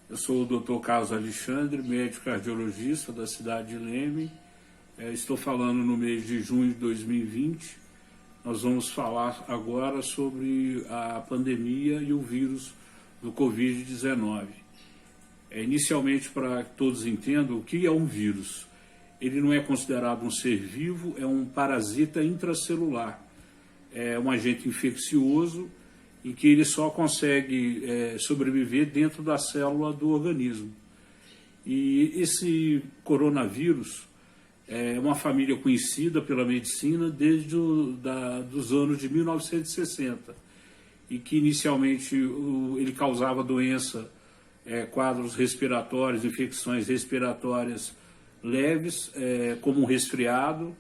Eu sou o Dr. Carlos Alexandre, médico cardiologista da cidade de Leme. Estou falando no mês de junho de 2020. Nós vamos falar agora sobre a pandemia e o vírus do Covid-19. Inicialmente, para que todos entendam, o que é um vírus? Ele não é considerado um ser vivo, é um parasita intracelular. É um agente infeccioso em que ele só consegue sobreviver dentro da célula do organismo. E esse coronavírus é uma família conhecida pela medicina desde dos anos de 1960, e que inicialmente ele causava doença, quadros respiratórios, infecções respiratórias leves, como um resfriado,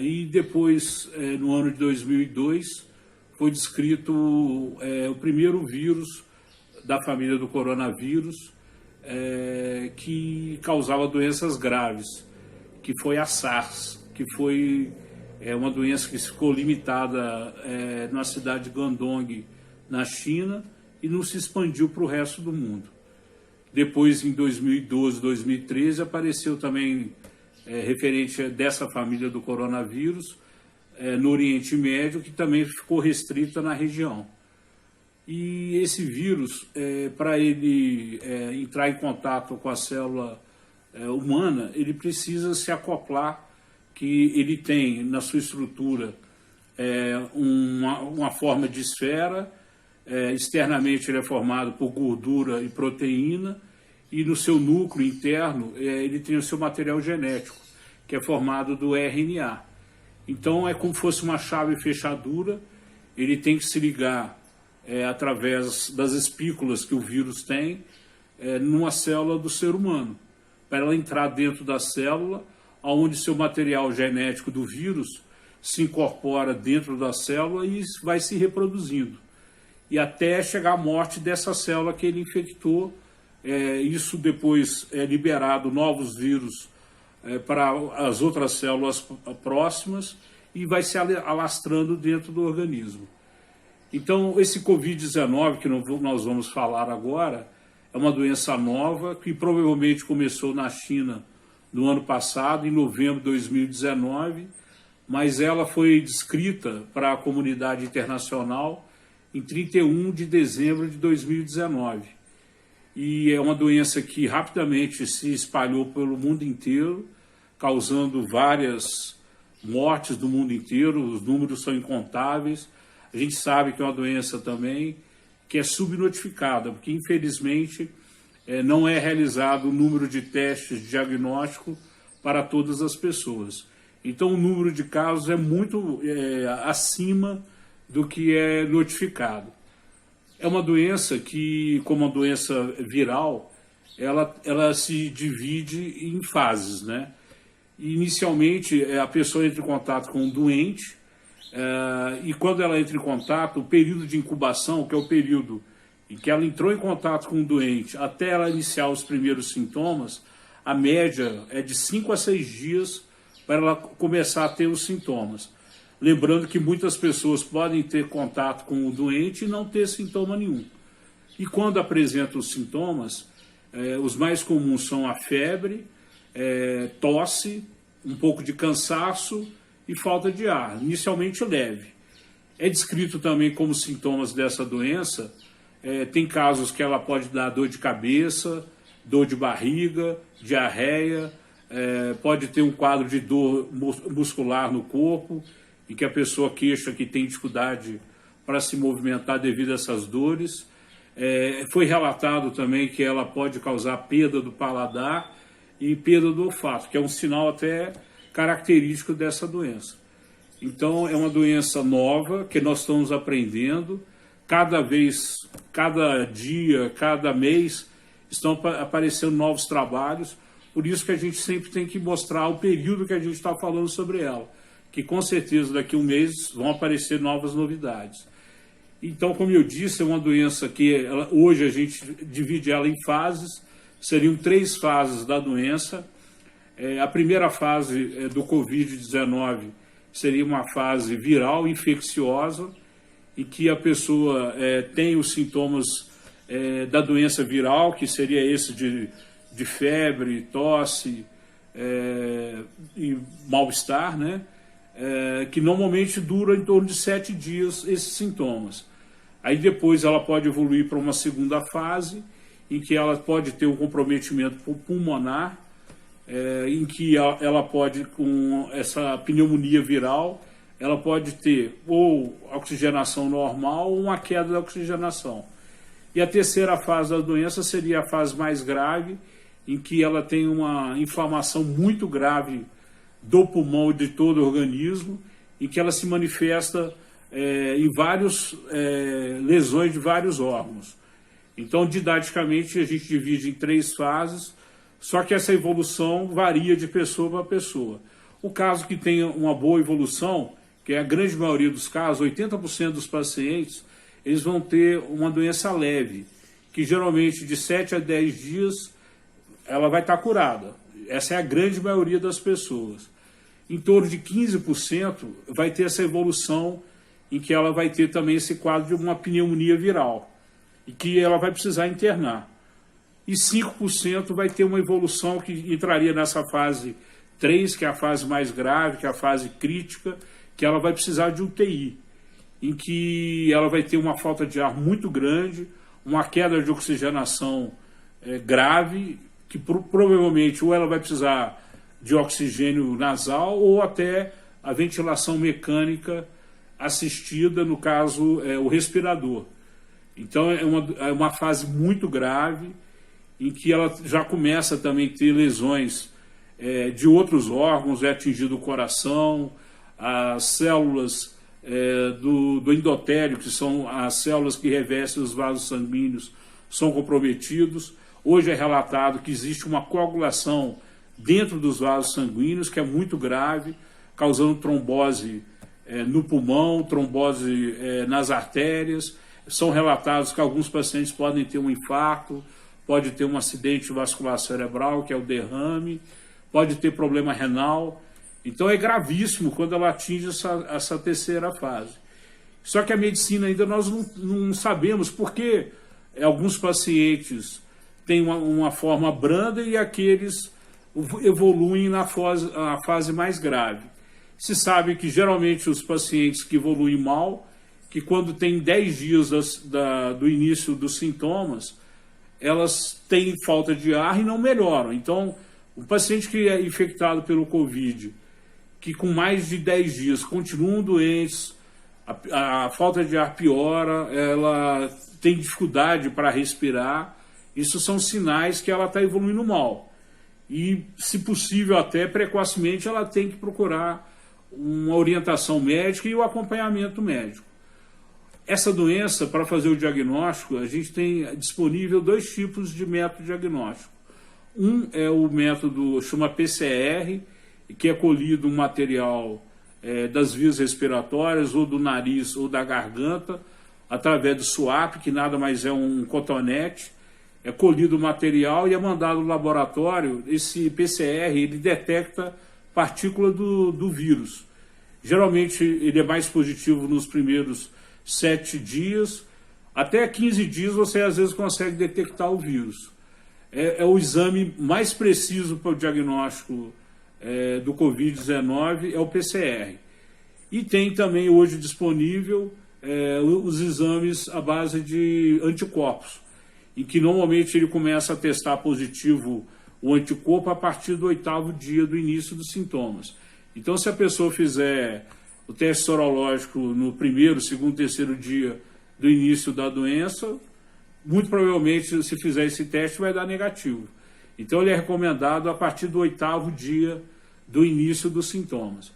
e depois, no ano de 2002, foi descrito o primeiro vírus da família do coronavírus que causava doenças graves, que foi a SARS, que foi uma doença que ficou limitada na cidade de Guangdong, na China, e não se expandiu para o resto do mundo. Depois, em 2012, 2013, apareceu também referente dessa família do coronavírus, no Oriente Médio, que também ficou restrita na região. E esse vírus, para ele entrar em contato com a célula humana, ele precisa se acoplar, que ele tem na sua estrutura uma forma de esfera, externamente ele é formado por gordura e proteína, e no seu núcleo interno ele tem o seu material genético, que é formado do RNA. Então é como se fosse uma chave fechadura, ele tem que se ligar através das espículas que o vírus tem numa célula do ser humano, para ela entrar dentro da célula, onde seu material genético do vírus se incorpora dentro da célula e vai se reproduzindo, e até chegar à morte dessa célula que ele infectou. Isso depois é liberado novos vírus para as outras células próximas e vai se alastrando dentro do organismo. Então, esse Covid-19 que nós vamos falar agora é uma doença nova que provavelmente começou na China no ano passado, em novembro de 2019, mas ela foi descrita para a comunidade internacional em 31 de dezembro de 2019. E é uma doença que rapidamente se espalhou pelo mundo inteiro, causando várias mortes do mundo inteiro. Os números são incontáveis. A gente sabe que é uma doença também que é subnotificada, porque infelizmente não é realizado o número de testes de diagnóstico para todas as pessoas. Então o número de casos é muito acima do que é notificado. É uma doença que, como uma doença viral, ela se divide em fases, né? Inicialmente, a pessoa entra em contato com um doente, e quando ela entra em contato, o período de incubação, que é o período em que ela entrou em contato com o doente, até ela iniciar os primeiros sintomas, a média é de 5 a 6 dias para ela começar a ter os sintomas. Lembrando que muitas pessoas podem ter contato com o doente e não ter sintoma nenhum. E quando apresentam os sintomas, os mais comuns são a febre, tosse, um pouco de cansaço e falta de ar, inicialmente leve. É descrito também como sintomas dessa doença, tem casos que ela pode dar dor de cabeça, dor de barriga, diarreia, pode ter um quadro de dor muscular no corpo, em que a pessoa queixa que tem dificuldade para se movimentar devido a essas dores. Foi relatado também que ela pode causar perda do paladar e perda do olfato, que é um sinal até característico dessa doença. Então é uma doença nova que nós estamos aprendendo. Cada dia, cada mês, estão aparecendo novos trabalhos, por isso que a gente sempre tem que mostrar o período que a gente está falando sobre ela, que com certeza daqui a um mês vão aparecer novas novidades. Então, como eu disse, é uma doença que hoje a gente divide ela em fases, seriam 3 fases da doença. A primeira fase do Covid-19 seria uma fase viral, infecciosa, em que a pessoa tem os sintomas da doença viral, que seria esse de febre, tosse e mal-estar, né? Que normalmente dura em torno de 7 dias esses sintomas. Aí depois ela pode evoluir para uma segunda fase, em que ela pode ter um comprometimento pulmonar, em que ela pode, com essa pneumonia viral, ela pode ter ou oxigenação normal ou uma queda da oxigenação. E a terceira fase da doença seria a fase mais grave, em que ela tem uma inflamação muito grave do pulmão e de todo o organismo, em que ela se manifesta em várias lesões de vários órgãos. Então, didaticamente, a gente divide em 3 fases, só que essa evolução varia de pessoa para pessoa. O caso que tem uma boa evolução, que é a grande maioria dos casos, 80% dos pacientes, eles vão ter uma doença leve, que geralmente de 7 a 10 dias ela vai estar curada. Essa é a grande maioria das pessoas. Em torno de 15% vai ter essa evolução em que ela vai ter também esse quadro de uma pneumonia viral e que ela vai precisar internar. E 5% vai ter uma evolução que entraria nessa fase 3, que é a fase mais grave, que é a fase crítica, que ela vai precisar de UTI, em que ela vai ter uma falta de ar muito grande, uma queda de oxigenação grave, que provavelmente ou ela vai precisar de oxigênio nasal ou até a ventilação mecânica assistida, no caso, o respirador. Então é uma fase muito grave, em que ela já começa também a ter lesões de outros órgãos, é atingido o coração, as células do endotélio, que são as células que revestem os vasos sanguíneos, são comprometidos. Hoje é relatado que existe uma coagulação dentro dos vasos sanguíneos, que é muito grave, causando trombose no pulmão, trombose nas artérias. São relatados que alguns pacientes podem ter um infarto, pode ter um acidente vascular cerebral, que é o derrame, pode ter problema renal. Então é gravíssimo quando ela atinge essa terceira fase. Só que a medicina ainda nós não sabemos por que alguns pacientes têm uma forma branda e aqueles evoluem na fase mais grave. Se sabe que geralmente os pacientes que evoluem mal, que quando tem 10 dias do início dos sintomas, elas têm falta de ar e não melhoram. Então, o paciente que é infectado pelo Covid, que com mais de 10 dias continuam doentes, a falta de ar piora, ela tem dificuldade para respirar, isso são sinais que ela está evoluindo mal. E, se possível, até precocemente, ela tem que procurar uma orientação médica e o acompanhamento médico. Essa doença, para fazer o diagnóstico, a gente tem disponível 2 tipos de método diagnóstico. Um é o método, chama PCR, que é colhido um material das vias respiratórias, ou do nariz ou da garganta, através do SWAP, que nada mais é um cotonete. É colhido o material e é mandado ao laboratório. Esse PCR ele detecta partícula do vírus. Geralmente ele é mais positivo nos primeiros 7 dias, até 15 dias você às vezes consegue detectar o vírus. É o exame mais preciso para o diagnóstico do Covid-19, é o PCR. E tem também hoje disponível os exames à base de anticorpos, em que normalmente ele começa a testar positivo o anticorpo a partir do 8º dia do início dos sintomas. Então, se a pessoa fizer o teste sorológico no 1º, 2º, 3º dia do início da doença, muito provavelmente, se fizer esse teste, vai dar negativo. Então, ele é recomendado a partir do 8º dia do início dos sintomas.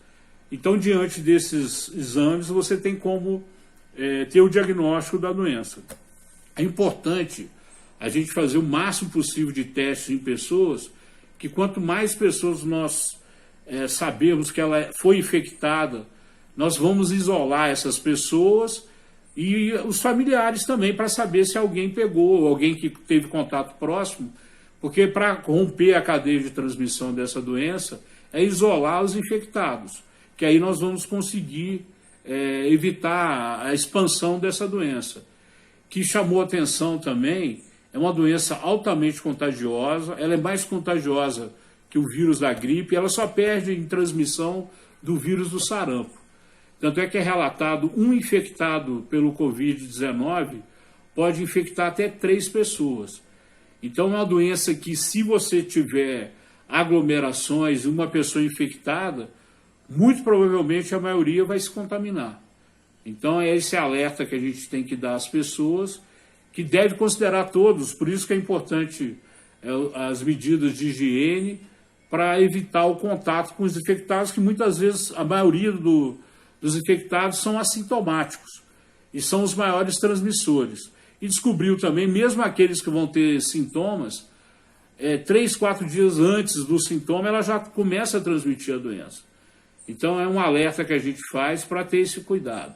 Então, diante desses exames, você tem como ter o diagnóstico da doença. É importante a gente fazer o máximo possível de testes em pessoas, que quanto mais pessoas nós sabemos que ela foi infectada, nós vamos isolar essas pessoas e os familiares também, para saber se alguém pegou, alguém que teve contato próximo, porque para romper a cadeia de transmissão dessa doença, é isolar os infectados, que aí nós vamos conseguir evitar a expansão dessa doença. que chamou atenção também, é uma doença altamente contagiosa, ela é mais contagiosa que o vírus da gripe, ela só perde em transmissão do vírus do sarampo. Tanto é que é relatado um infectado pelo Covid-19 pode infectar até 3 pessoas. Então é uma doença que, se você tiver aglomerações e uma pessoa infectada, muito provavelmente a maioria vai se contaminar. Então é esse alerta que a gente tem que dar às pessoas, que deve considerar todos, por isso que é importante as medidas de higiene, para evitar o contato com os infectados, que muitas vezes a maioria dos infectados são assintomáticos e são os maiores transmissores. E descobriu também, mesmo aqueles que vão ter sintomas, 3, 4 dias antes do sintoma, ela já começa a transmitir a doença. Então é um alerta que a gente faz para ter esse cuidado.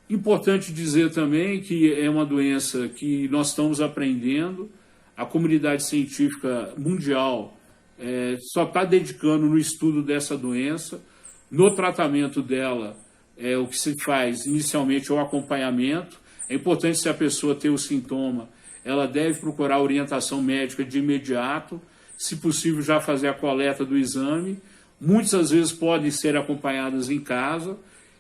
Importante dizer também que é uma doença que nós estamos aprendendo, a comunidade científica mundial só está dedicando no estudo dessa doença, no tratamento dela, o que se faz inicialmente é o acompanhamento. É importante, se a pessoa tem o sintoma, ela deve procurar orientação médica de imediato, se possível já fazer a coleta do exame. Muitas vezes podem ser acompanhadas em casa,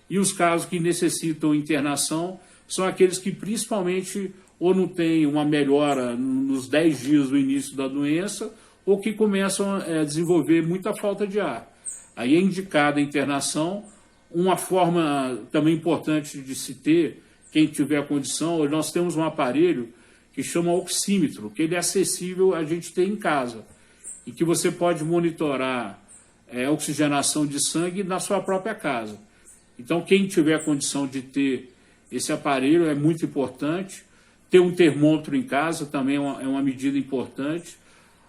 e os casos que necessitam internação são aqueles que principalmente ou não têm uma melhora nos 10 dias do início da doença, ou que começam a desenvolver muita falta de ar. Aí é indicada a internação. Uma forma também importante de se ter, quem tiver condição, nós temos um aparelho que chama oxímetro, que ele é acessível a gente ter em casa, e que você pode monitorar a oxigenação de sangue na sua própria casa. Então, quem tiver condição de ter esse aparelho é muito importante. Ter um termômetro em casa também é uma medida importante.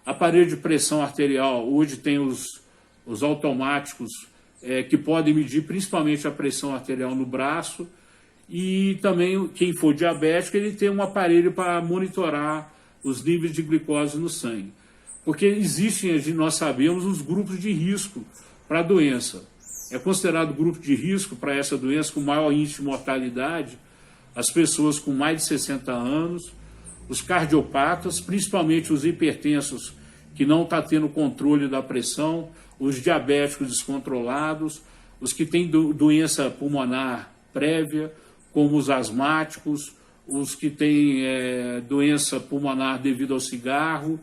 Aparelho de pressão arterial, hoje tem os automáticos que podem medir principalmente a pressão arterial no braço, e também quem for diabético, ele tem um aparelho para monitorar os níveis de glicose no sangue. Porque existem, nós sabemos, os grupos de risco para a doença. É considerado grupo de risco para essa doença com maior índice de mortalidade as pessoas com mais de 60 anos, os cardiopatas, principalmente os hipertensos que não estão tendo controle da pressão, os diabéticos descontrolados, os que têm doença pulmonar prévia, como os asmáticos, os que têm doença pulmonar devido ao cigarro,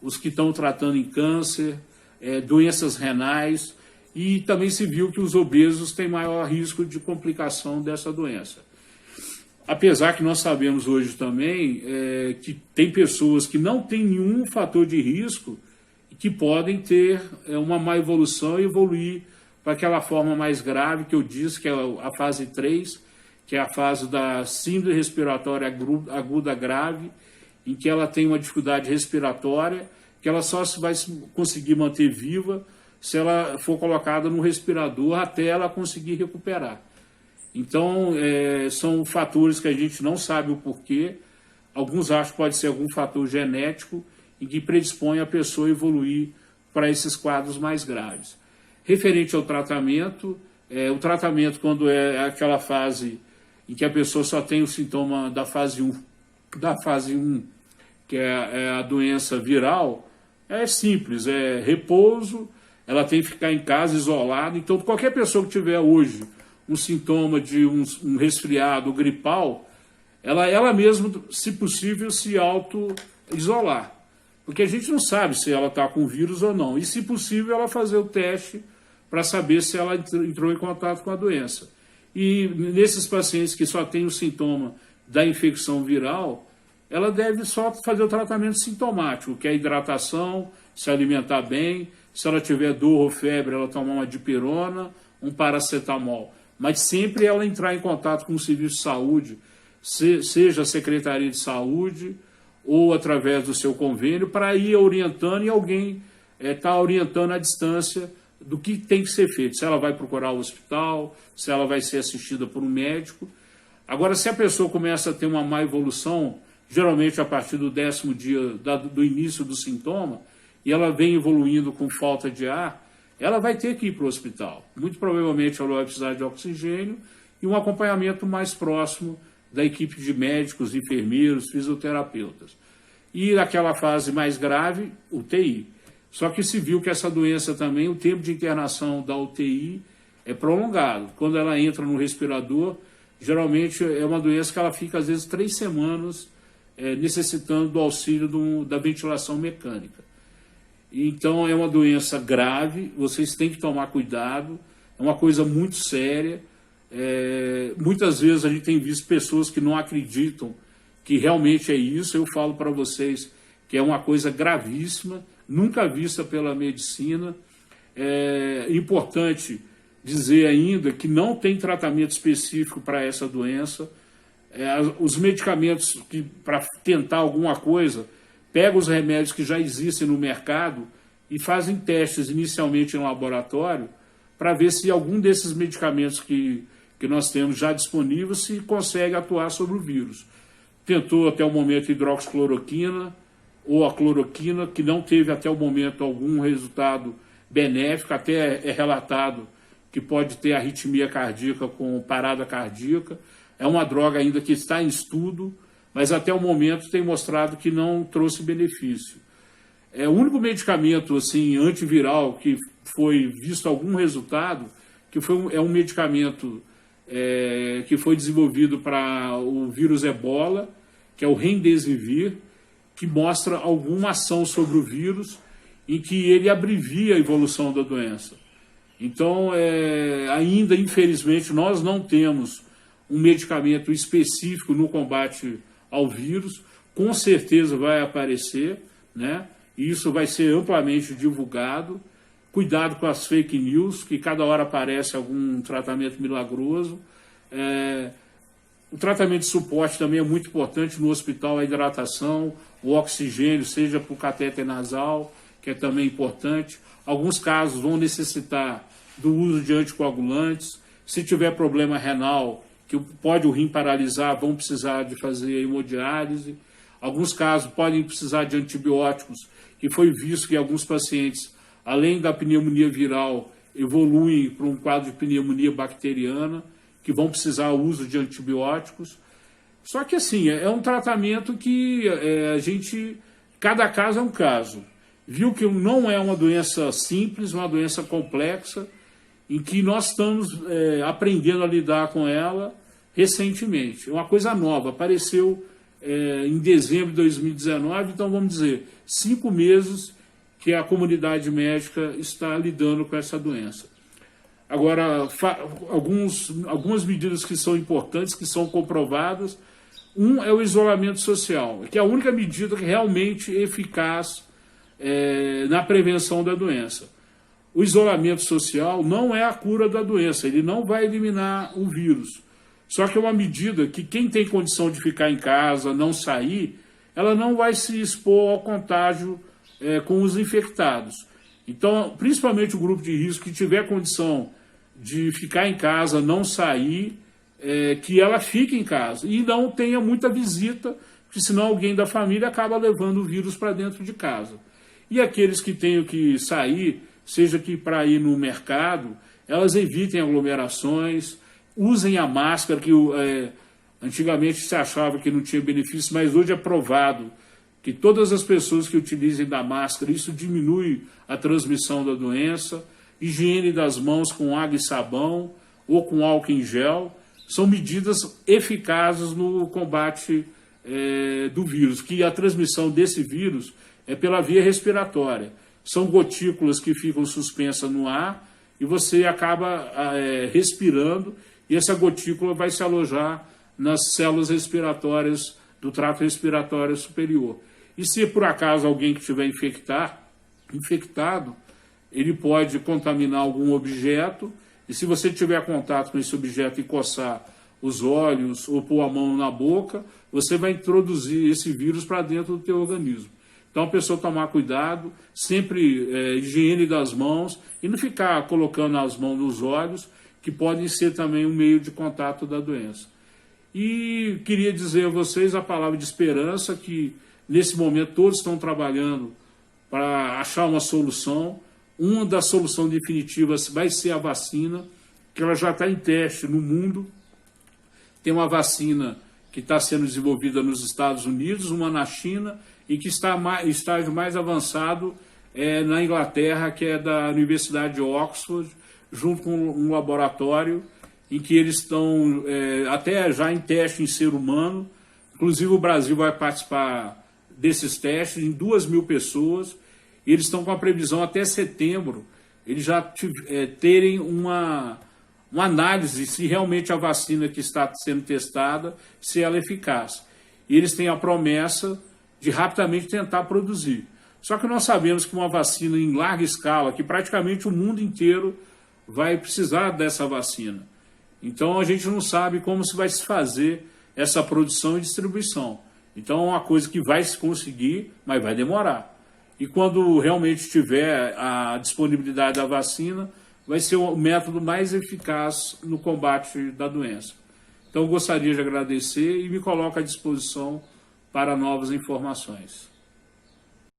os que estão tratando em câncer, doenças renais, e também se viu que os obesos têm maior risco de complicação dessa doença. Apesar que nós sabemos hoje também que tem pessoas que não têm nenhum fator de risco e que podem ter uma má evolução e evoluir para aquela forma mais grave que eu disse, que é a fase 3, que é a fase da síndrome respiratória aguda grave, em que ela tem uma dificuldade respiratória, que ela só vai conseguir manter viva se ela for colocada no respirador até ela conseguir recuperar. Então, são fatores que a gente não sabe o porquê. Alguns acham que pode ser algum fator genético e que predispõe a pessoa a evoluir para esses quadros mais graves. Referente ao tratamento, o tratamento, quando é aquela fase em que a pessoa só tem o sintoma da fase 1, que é a doença viral, é simples, é repouso, ela tem que ficar em casa, isolada. Então, qualquer pessoa que tiver hoje um sintoma de um resfriado gripal, ela mesma, se possível, se auto-isolar. Porque a gente não sabe se ela está com vírus ou não. E, se possível, ela fazer o teste para saber se ela entrou em contato com a doença. E nesses pacientes que só têm o sintoma da infecção viral, ela deve só fazer o tratamento sintomático, que é a hidratação, se alimentar bem. Se ela tiver dor ou febre, ela tomar uma dipirona, um paracetamol. Mas sempre ela entrar em contato com o serviço de saúde, seja a Secretaria de Saúde ou através do seu convênio, para ir orientando e alguém está orientando à distância do que tem que ser feito. Se ela vai procurar o hospital, se ela vai ser assistida por um médico. Agora, se a pessoa começa a ter uma má evolução, geralmente a partir do 10º dia do início do sintoma, e ela vem evoluindo com falta de ar, ela vai ter que ir para o hospital. Muito provavelmente ela vai precisar de oxigênio e um acompanhamento mais próximo da equipe de médicos, enfermeiros, fisioterapeutas. E naquela fase mais grave, UTI. Só que se viu que essa doença também, o tempo de internação da UTI é prolongado. Quando ela entra no respirador, geralmente é uma doença que ela fica às vezes 3 semanas necessitando do auxílio da ventilação mecânica. Então é uma doença grave, vocês têm que tomar cuidado, é uma coisa muito séria. Muitas vezes a gente tem visto pessoas que não acreditam que realmente é isso. Eu falo para vocês que é uma coisa gravíssima, nunca vista pela medicina. É importante dizer ainda que não tem tratamento específico para essa doença. Os medicamentos que, para tentar alguma coisa, pegam os remédios que já existem no mercado e fazem testes inicialmente em laboratório para ver se algum desses medicamentos que nós temos já disponíveis se consegue atuar sobre o vírus. Tentou até o momento hidroxicloroquina ou a cloroquina, que não teve até o momento algum resultado benéfico, até é relatado que pode ter arritmia cardíaca com parada cardíaca. É uma droga ainda que está em estudo, mas até o momento tem mostrado que não trouxe benefício. O único medicamento assim, antiviral que foi visto algum resultado, é um medicamento que foi desenvolvido para o vírus Ebola, que é o Remdesivir, que mostra alguma ação sobre o vírus em que ele abrevia a evolução da doença. Então, ainda, infelizmente, nós não temos um medicamento específico no combate ao vírus. Com certeza vai aparecer, né? E isso vai ser amplamente divulgado. Cuidado com as fake news, que cada hora aparece algum tratamento milagroso. O tratamento de suporte também é muito importante no hospital, a hidratação, o oxigênio, seja por catéter nasal, que é também importante. Alguns casos vão necessitar do uso de anticoagulantes. Se tiver problema renal, que pode o rim paralisar, vão precisar de fazer hemodiálise. Alguns casos podem precisar de antibióticos, que foi visto que alguns pacientes, além da pneumonia viral, evoluem para um quadro de pneumonia bacteriana, que vão precisar do uso de antibióticos. Só que assim, é um tratamento que cada caso é um caso. Viu que não é uma doença simples, uma doença complexa, em que nós estamos aprendendo a lidar com ela recentemente. É uma coisa nova, apareceu em dezembro de 2019, então vamos dizer, 5 meses que a comunidade médica está lidando com essa doença. Agora, algumas medidas que são importantes, que são comprovadas. Um é o isolamento social, que é a única medida que realmente é eficaz na prevenção da doença. O isolamento social não é a cura da doença, ele não vai eliminar o vírus. Só que é uma medida que quem tem condição de ficar em casa, não sair, ela não vai se expor ao contágio com os infectados. Então, principalmente o grupo de risco que tiver condição de ficar em casa, não sair, que ela fique em casa e não tenha muita visita, porque senão alguém da família acaba levando o vírus para dentro de casa. E aqueles que tenham que sair, seja que para ir no mercado, elas evitem aglomerações, usem a máscara, que antigamente se achava que não tinha benefício, mas hoje é provado que todas as pessoas que utilizem da máscara, isso diminui a transmissão da doença. Higiene das mãos com água e sabão ou com álcool em gel, são medidas eficazes no combate do vírus, que a transmissão desse vírus é pela via respiratória. São gotículas que ficam suspensas no ar e você acaba respirando e essa gotícula vai se alojar nas células respiratórias do trato respiratório superior. E se por acaso alguém que estiver infectado, ele pode contaminar algum objeto, e se você tiver contato com esse objeto e coçar os olhos ou pôr a mão na boca, você vai introduzir esse vírus para dentro do teu organismo. Então a pessoa tomar cuidado, sempre higiene das mãos e não ficar colocando as mãos nos olhos, que podem ser também um meio de contato da doença. E queria dizer a vocês a palavra de esperança, que nesse momento todos estão trabalhando para achar uma solução. Uma das soluções definitivas vai ser a vacina, que ela já está em teste no mundo. Tem uma vacina que está sendo desenvolvida nos Estados Unidos, uma na China e que está em estágio mais avançado na Inglaterra, que é da Universidade de Oxford, junto com um laboratório em que eles estão até já em teste em ser humano. Inclusive o Brasil vai participar desses testes em 2.000 pessoas, e eles estão com a previsão até setembro, eles já terem uma análise se realmente a vacina que está sendo testada, se ela é eficaz. E eles têm a promessa de rapidamente tentar produzir. Só que nós sabemos que uma vacina em larga escala, que praticamente o mundo inteiro vai precisar dessa vacina. Então a gente não sabe como se vai se fazer essa produção e distribuição. Então é uma coisa que vai se conseguir, mas vai demorar. E quando realmente tiver a disponibilidade da vacina, vai ser o método mais eficaz no combate da doença. Então eu gostaria de agradecer e me coloco à disposição para novas informações.